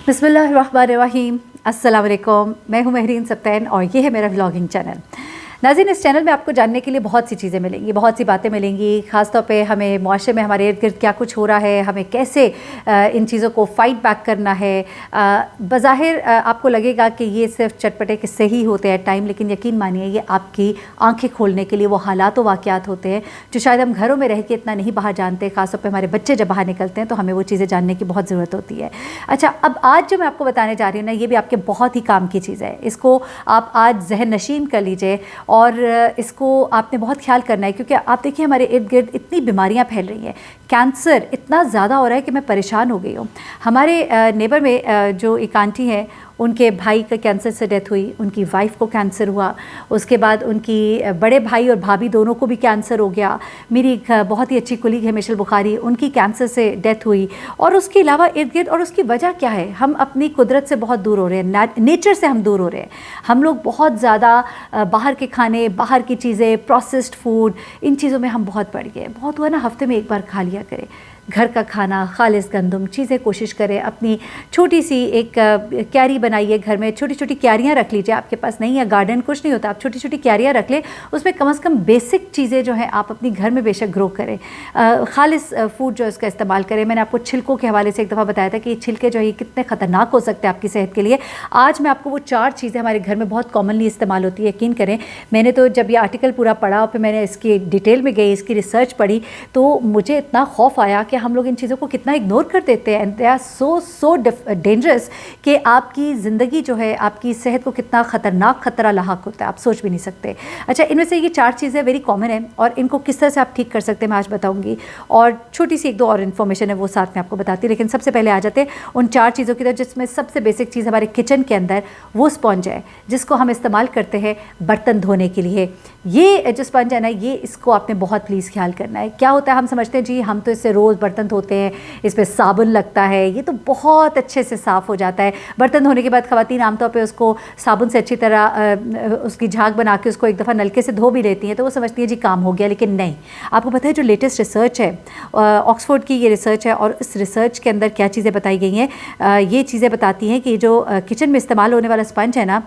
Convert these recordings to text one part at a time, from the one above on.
बिस्मिल्लाहिर्रहमानिर्रहीम, अस्सलाम वालेकुम। मैं हूँ महरीन सब्तैन और ये है मेरा व्लॉगिंग चैनल। नाज़रीन, इस चैनल में आपको जानने के लिए बहुत सी चीज़ें मिलेंगी, बहुत सी बातें मिलेंगी। ख़ास तौर पे हमें मुआशरे में हमारे इर्द गिर्द क्या कुछ हो रहा है, हमें कैसे इन चीज़ों को फ़ाइट बैक करना है। बज़ाहिर आपको लगेगा कि ये सिर्फ चटपटे किस्से ही होते हैं टाइम, लेकिन यकीन मानिए ये आपकी आंखें खोलने के लिए वो हालात व वाक़यात होते हैं जो शायद हम घरों में रह के इतना नहीं बाहर जानते। ख़ास तौर पे हमारे बच्चे जब बाहर निकलते हैं तो हमें वो चीज़ें जानने की बहुत ज़रूरत होती है। अच्छा, अब आज जो मैं आपको बताने जा रही हूँ ना, ये भी आपके बहुत ही काम की चीज़ है। इसको आप आज ज़हन नशीन कर लीजिए और इसको आपने बहुत ख्याल करना है, क्योंकि आप देखिए हमारे इर्द गिर्द इतनी बीमारियां फैल रही हैं। कैंसर इतना ज़्यादा हो रहा है कि मैं परेशान हो गई हूँ। हमारे नेबर में जो एक आंटी हैं, उनके भाई का कैंसर से डेथ हुई, उनकी वाइफ को कैंसर हुआ, उसके बाद उनकी बड़े भाई और भाभी दोनों को भी कैंसर हो गया। मेरी एक बहुत ही अच्छी कुलीग है मिशेल बुखारी, उनकी कैंसर से डेथ हुई। और उसके अलावा इर्द गिर्द, और उसकी वजह क्या है, हम अपनी कुदरत से बहुत दूर हो रहे हैं, नेचर से हम दूर हो रहे हैं। हम लोग बहुत ज़्यादा बाहर के खाने, बाहर की चीज़ें, प्रोसेस्ड फूड, इन चीज़ों में हम बहुत पड़ गए। बहुत हुआ ना, हफ्ते में एक बार खा लिया करें घर का खाना, खालिस गंदम चीज़ें कोशिश करें। अपनी छोटी सी एक क्यारी बनाइए घर में, छोटी छोटी क्यारियाँ रख लीजिए। आपके पास नहीं है गार्डन, कुछ नहीं होता, आप छोटी छोटी क्यारियाँ रख लें, उसमें कम से कम बेसिक चीज़ें जो हैं आप अपनी घर में बेशक ग्रो करें। खालिस फूड जो है उसका इस्तेमाल करें। मैंने आपको छिलकों के हवाले से एक दफ़ा बताया था कि ये छिलके जो है ये कितने ख़तरनाक हो सकते हैं आपकी सेहत के लिए। आज मैं आपको वो 4 चीज़ें हमारे घर में बहुत कॉमनली इस्तेमाल होती है। यकीन करें, मैंने तो जब ये आर्टिकल पूरा पढ़ा और फिर मैंने इसकी डिटेल में गई, इसकी रिसर्च पढ़ी, तो मुझे इतना खौफ आया कि हम लोग इन चीज़ों को कितना इग्नोर कर देते हैं। And they are so dangerous कि आपकी ज़िंदगी जो है, आपकी सेहत को कितना ख़तरनाक खतरा लाहक होता है, आप सोच भी नहीं सकते। अच्छा, इनमें से ये 4 चीज़ें वेरी कॉमन हैं और इनको किस तरह से आप ठीक कर सकते हैं मैं आज बताऊंगी। और छोटी सी 1-2 और इन्फॉर्मेशन है वो साथ में आपको बताती हूँ। लेकिन सबसे पहले आ जाते हैं उन 4 चीज़ों की तरफ, जिसमें सबसे बेसिक चीज़ हमारे किचन के अंदर वो स्पंज है जिसको हम इस्तेमाल करते हैं बर्तन धोने के लिए। ये जो स्पंज है ना, ये इसको आपने बहुत प्लीज़ ख्याल करना है। क्या होता है, हम समझते हैं जी हम तो इससे रोज़ बर्तन धोते हैं, इस पर साबुन लगता है, ये तो बहुत अच्छे से साफ़ हो जाता है। बर्तन धोने के बाद ख़वातीन आमतौर पे उसको साबुन से अच्छी तरह उसकी झाग बना के उसको एक दफ़ा नलके से धो भी लेती हैं, तो वो समझती है जी काम हो गया। लेकिन नहीं, आपको पता है जो लेटेस्ट रिसर्च है, ऑक्सफोर्ड की ये रिसर्च है, और इस रिसर्च के अंदर क्या चीज़ें बताई गई हैं, ये चीज़ें बताती हैं कि जो किचन में इस्तेमाल होने वाला स्पंज है ना,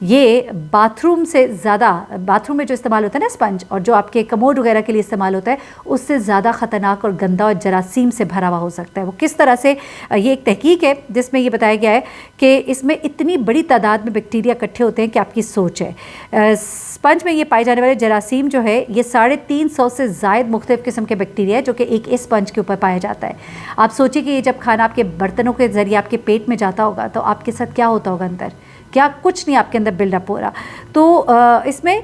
ये बाथरूम से ज़्यादा, बाथरूम में जो इस्तेमाल होता है ना स्पंज, और जो आपके कमोड वगैरह के लिए इस्तेमाल होता है, उससे ज़्यादा ख़तरनाक और गंदा और जरासीम से भरा हुआ हो सकता है। वो किस तरह से, ये एक तहकीक है जिसमें ये बताया गया है कि इसमें इतनी बड़ी तादाद में बैक्टीरिया इकट्ठे होते हैं कि आपकी सोच है। स्पंज में ये पाए जाने वाले जरासीम जो है, ये 350 से ज़ायद मुख्तलिफ़ किस्म के बैक्टीरिया है जो कि एक इस स्पंज के ऊपर पाया जाता है। आप सोचिए कि ये जब खाना आपके बर्तनों के ज़रिए आपके पेट में जाता होगा तो आपके साथ क्या होता होगा अंदर, क्या कुछ नहीं आपके अंदर बिल्डअप हो रहा। तो इसमें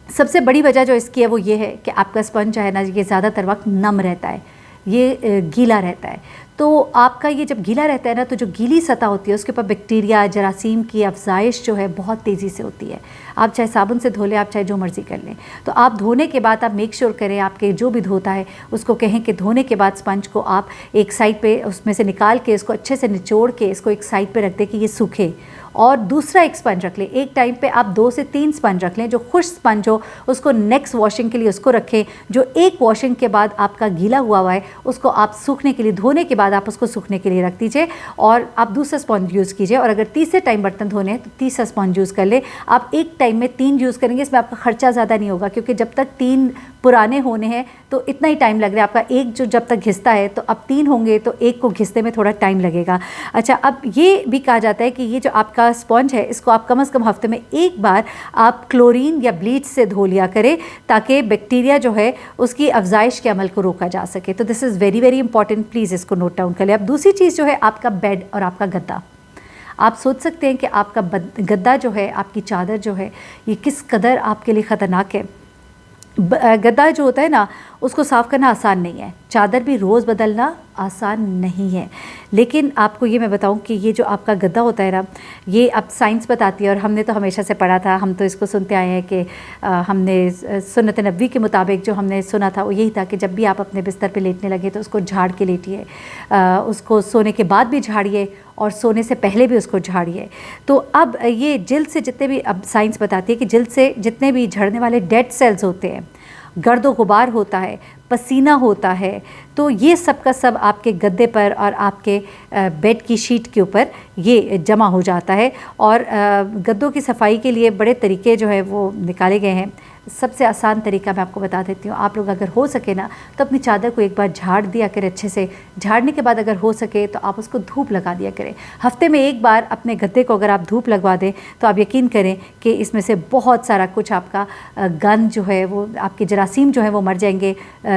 सबसे बड़ी वजह जो इसकी है वो ये है कि आपका स्पंज जो है ना, ये ज़्यादातर वक्त नम रहता है, ये गीला रहता है। तो आपका ये जब गीला रहता है ना, तो जो गीली सतह होती है उसके ऊपर बैक्टीरिया, जरासीम की अफजाइश जो है बहुत तेज़ी से होती है। आप चाहे साबुन से धो लें, आप चाहे जो मर्ज़ी कर लें, तो आप धोने के बाद आप मेक श्योर करें, आपके जो भी धोता है उसको कहें कि धोने के बाद स्पंज को आप एक साइड पे उसमें से निकाल के इसको अच्छे से निचोड़ के इसको एक साइड पे रख दें कि ये सूखे, और दूसरा एक स्पंज रख लें। एक टाइम पे आप 2 से 3 स्पंज रख लें। जो खुश्क स्पंज हो उसको नेक्स्ट वॉशिंग के लिए उसको रखें। जो एक वॉशिंग के बाद आपका गीला हुआ है उसको आप सूखने के लिए, धोने के बाद आप उसको सूखने के लिए रख दीजिए, और आप दूसरा स्पंज यूज़ कीजिए। और अगर तीसरे टाइम बर्तन धोने हैं तो तीसरा स्पंज यूज़ कर लें। आप एक टाइम में 3 यूज़ करेंगे, इसमें आपका ख़र्चा ज़्यादा नहीं होगा, क्योंकि जब तक 3 पुराने होने हैं तो इतना ही टाइम लग रहा है। आपका एक जो जब तक घिसता है, तो अब 3 होंगे तो एक को घिसने में थोड़ा टाइम लगेगा। अच्छा, अब ये भी कहा जाता है कि ये जो आपका स्पंज है इसको आप कम से कम हफ्ते में एक बार आप क्लोरीन या ब्लीच से धो लिया करें, ताकि बैक्टीरिया जो है उसकी अफजाइश के अमल को रोका जा सके। तो this is very very important, please इसको नोट डाउन कर लें। अब दूसरी चीज़ जो है आपका बेड और आपका गद्दा। आप सोच सकते हैं कि आपका गद्दा जो है, आपकी चादर जो है, ये किस कदर आपके लिए ख़तरनाक है। गद्दा जो होता है ना, उसको साफ़ करना आसान नहीं है, चादर भी रोज़ बदलना आसान नहीं है। लेकिन आपको ये मैं बताऊं कि ये जो आपका गद्दा होता है ना, ये अब साइंस बताती है, और हमने तो हमेशा से पढ़ा था, हम तो इसको सुनते आए हैं कि हमने सुन्नत नबवी के मुताबिक जो हमने सुना था वो यही था कि जब भी आप अपने बिस्तर पे लेटने लगे तो उसको झाड़ के लेटिए, उसको सोने के बाद भी झाड़िए और सोने से पहले भी उसको झाड़िए। तो अब ये जिल्द से जितने भी, अब साइंस बताती है कि जिल्द से जितने भी झड़ने वाले डेड सेल्स होते हैं गर्दो गुबार होता है, पसीना होता है, तो ये सब का सब आपके गद्दे पर और आपके बेड की शीट के ऊपर ये जमा हो जाता है। और गद्दों की सफाई के लिए बड़े तरीके जो है वो निकाले गए हैं। सबसे आसान तरीका मैं आपको बता देती हूँ। आप लोग अगर हो सके ना तो अपनी चादर को एक बार झाड़ दिया करें अच्छे से। झाड़ने के बाद अगर हो सके तो आप उसको धूप लगा दिया करें। हफ्ते में एक बार अपने गद्दे को अगर आप धूप लगवा दें तो आप यकीन करें कि इसमें से बहुत सारा कुछ आपका गंद जो है वो, आपके जरासीम जो है वो मर जाएंगे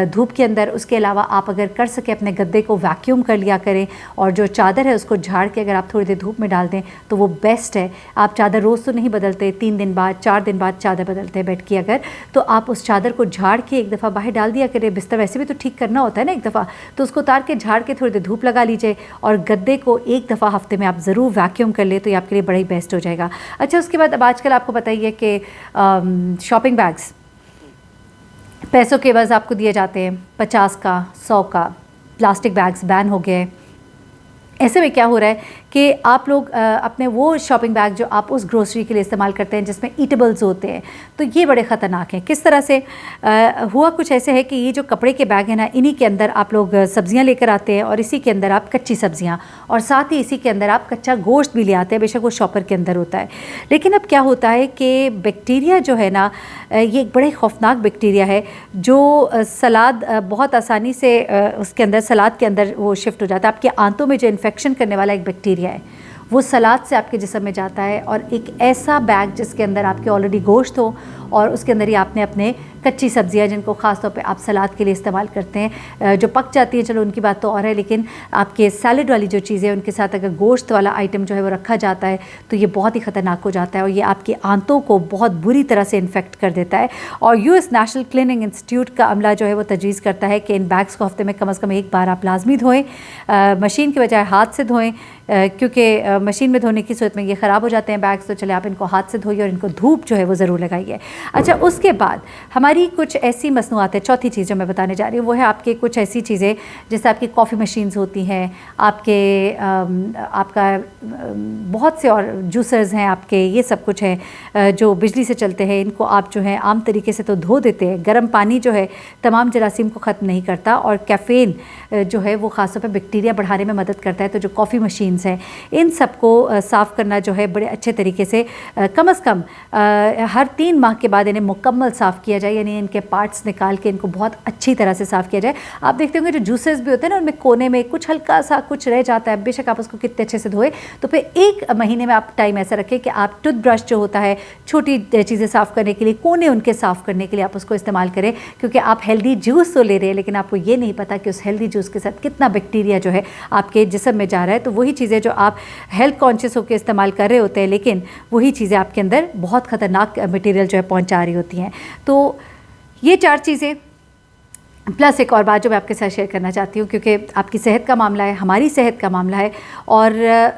धूप के अंदर। उसके अलावा आप अगर कर सके अपने गद्दे को वैक्यूम कर लिया करें और जो चादर है उसको झाड़ के अगर आप थोड़ी देर धूप में डाल दें तो वो बेस्ट है। आप चादर रोज़ तो नहीं बदलते, 3 दिन बाद 4 दिन बाद चादर बदलते हैं बेड की, अगर तो आप उस चादर को झाड़ के एक दफ़ा बाहर डाल दिया करें। बिस्तर वैसे भी तो ठीक करना होता है ना एक दफ़ा, तो उसको उतार के झाड़ के थोड़ी देर धूप लगा लीजिए और गद्दे को एक दफ़ा हफ्ते में आप ज़रूर वैक्यूम कर ले तो ये आपके लिए बड़ा ही बेस्ट हो जाएगा। अच्छा, उसके बाद अब आजकल आपको पता ही है कि शॉपिंग बैग्स पैसों के एवज़ आपको दिए जाते हैं, 50 का, 100 का। प्लास्टिक बैग्स बैन हो गए। ऐसे में क्या हो रहा है कि आप लोग अपने वो शॉपिंग बैग जो आप उस ग्रोसरी के लिए इस्तेमाल करते हैं जिसमें ईटेबल्स होते हैं, तो ये बड़े ख़तरनाक हैं। किस तरह से हुआ कुछ ऐसे है कि ये जो कपड़े के बैग हैं ना, इन्हीं के अंदर आप लोग सब्ज़ियाँ लेकर आते हैं और इसी के अंदर आप कच्ची सब्ज़ियाँ और साथ ही इसी के अंदर आप कच्चा गोश्त भी ले आते हैं, बेशक वो शॉपर के अंदर होता है। लेकिन अब क्या होता है कि बैक्टीरिया जो है ना, ये एक बड़े खौफनाक बैक्टीरिया है जो सलाद बहुत आसानी से उसके अंदर, सलाद के अंदर वो शिफ्ट हो जाता है। आपके आंतों में जो इन्फेक्शन करने वाला एक बैक्टीरिया है वो सलाद से आपके जिस्म में जाता है। और एक ऐसा बैग जिसके अंदर आपके ऑलरेडी गोश्त हो और उसके अंदर ही आपने अपने कच्ची सब्जियां जिनको ख़ास तौर पे आप सलाद के लिए इस्तेमाल करते हैं, जो पक जाती है, चलो उनकी बात तो और है, लेकिन आपके सैलड वाली जो चीज़ें हैं उनके साथ अगर गोश्त वाला आइटम जो है वो रखा जाता है तो ये बहुत ही ख़तरनाक हो जाता है और ये आपकी आंतों को बहुत बुरी तरह से इन्फेक्ट कर देता है। और यूएस नेशनल क्लीनिंग इंस्टीट्यूट का अमला जो है वो तजवीज़ करता है कि इन बैग्स को हफ्ते में कम से कम एक बार आप लाजमी धोएँ, मशीन की बजाय हाथ से धोएँ, क्योंकि मशीन में धोने की सूरत में ये ख़राब हो जाते हैं बैग्स। तो चले आप इनको हाथ से धोइए और इनको धूप जो है वो ज़रूर लगाइए। अच्छा, उसके बाद हमारी कुछ ऐसी मसनूआत है, चौथी चीज़ जो मैं बताने जा रही हूँ वो है आपके कुछ ऐसी चीज़ें जैसे आपकी कॉफ़ी मशीन्स होती हैं, आपके आपका बहुत से और जूसर्स हैं आपके, ये सब कुछ है जो बिजली से चलते हैं। इनको आप जो है आम तरीके से तो धो देते हैं। गर्म पानी जो है तमाम जरासीम को ख़त्म नहीं करता और कैफ़ीन जो है वो ख़ास तौर पर बैक्टीरिया बढ़ाने में मदद करता है। तो जो कॉफ़ी मशीन्स हैं इन सबको साफ़ करना जो है बड़े अच्छे तरीके से कम से कम हर 3 माह के बाद इन्हें मुकम्मल साफ़ किया जाए, यानी इनके पार्ट्स निकाल के इनको बहुत अच्छी तरह से साफ़ किया जाए। आप देखते होंगे जो जूसेस भी होते हैं ना, उनमें कोने में कुछ हल्का सा कुछ रह जाता है, बेशक आप उसको कितने अच्छे से धोए। तो फिर 1 महीने में आप टाइम ऐसा रखें कि आप टूथब्रश जो होता है छोटी चीज़ें साफ़ करने के लिए, कोने उनके साफ़ करने के लिए आप उसको इस्तेमाल करें, क्योंकि आप हेल्दी जूस तो ले रहे हैं लेकिन आपको ये नहीं पता कि उस हेल्दी जूस के साथ कितना बैक्टीरिया जो है आपके जिस्म में जा रहा है। तो वही चीज़ें जो आप हेल्थ कॉन्शियस होकर इस्तेमाल कर रहे होते हैं, लेकिन वही चीज़ें आपके अंदर बहुत ख़तरनाक मटेरियल जो है पहुंचा रही होती हैं। तो ये 4 चीज़ें प्लस एक और बात जो मैं आपके साथ शेयर करना चाहती हूँ, क्योंकि आपकी सेहत का मामला है, हमारी सेहत का मामला है और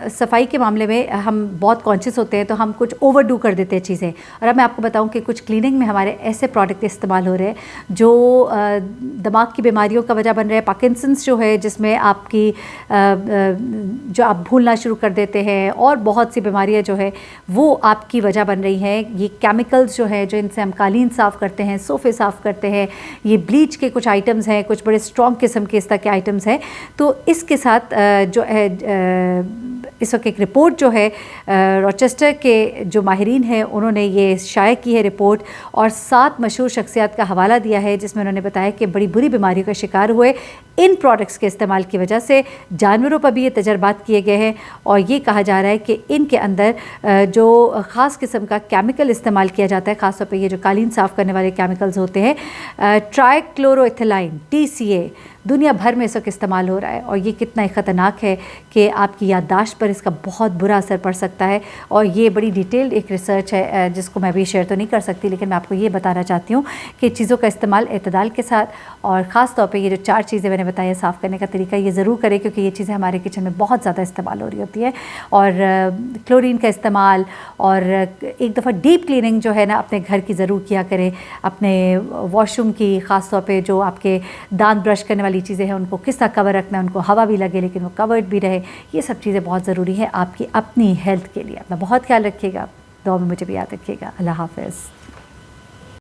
सफाई के मामले में हम बहुत कॉन्शियस होते हैं तो हम कुछ ओवरडू कर देते हैं चीज़ें। और अब मैं आपको बताऊँ कि कुछ क्लीनिंग में हमारे ऐसे प्रोडक्ट इस्तेमाल हो रहे हैं जो दिमाग की बीमारियों का वजह बन रहे हैं। पार्किंसंस जो है जिसमें आपकी जो आप भूलना शुरू कर देते हैं और बहुत सी बीमारियाँ जो है वो आपकी वजह बन रही हैं। ये केमिकल्स जो है जो इनसे हम कालीन साफ़ करते हैं, सोफ़े साफ़ करते हैं, ये ब्लीच के कुछ आइटम्स हैं, कुछ बड़े स्ट्रॉन्ग किस्म के इस तरह के आइटम्स हैं। तो इसके साथ जो है इस वक्त एक रिपोर्ट जो है रॉचेस्टर के जो माहिरीन हैं उन्होंने ये शाया की है रिपोर्ट और 7 मशहूर शख्सियात का हवाला दिया है जिसमें उन्होंने बताया कि बड़ी बुरी बीमारियों का शिकार हुए इन प्रोडक्ट्स के इस्तेमाल की वजह से। जानवरों पर भी ये तजर्बात किए गए हैं और ये कहा जा रहा है कि इनके अंदर जो ख़ास किस्म का केमिकल इस्तेमाल किया जाता है, ख़ास तौर पर ये जो कालीन साफ़ करने वाले केमिकल्स होते हैं, ट्राइक्लोरोइथिलीन TCA, दुनिया भर में इस वक्त इस्तेमाल हो रहा है और ये कितना ही ख़तरनाक है कि आपकी याददाश्त पर इसका बहुत बुरा असर पड़ सकता है। और ये बड़ी डिटेल्ड एक रिसर्च है जिसको मैं भी शेयर तो नहीं कर सकती, लेकिन मैं आपको ये बताना चाहती हूँ कि चीज़ों का इस्तेमाल एतदाल के साथ और ख़ास तौर पे ये जो 4 चीज़ें मैंने बताया साफ़ करने का तरीका ये ज़रूर करें, क्योंकि ये चीज़ें हमारे किचन में बहुत ज़्यादा इस्तेमाल हो रही होती है। और क्लोरीन का इस्तेमाल और एक दफ़ा डीप क्लीनिंग जो है ना अपने घर की ज़रूर किया करें, अपने वॉशरूम की ख़ास तौर पर जो आपके दांत ब्रश करने वाली चीज़ें हैं उनको किस तरह कवर रखना है, उनको हवा भी लगे लेकिन वो कवर्ड भी रहे, ये सब चीज़ें बहुत ज़रूरी है आपकी अपनी हेल्थ के लिए। अपना बहुत ख्याल रखिएगा, दुआ में मुझे भी याद रखिएगा। अल्लाह हाफ़िज़।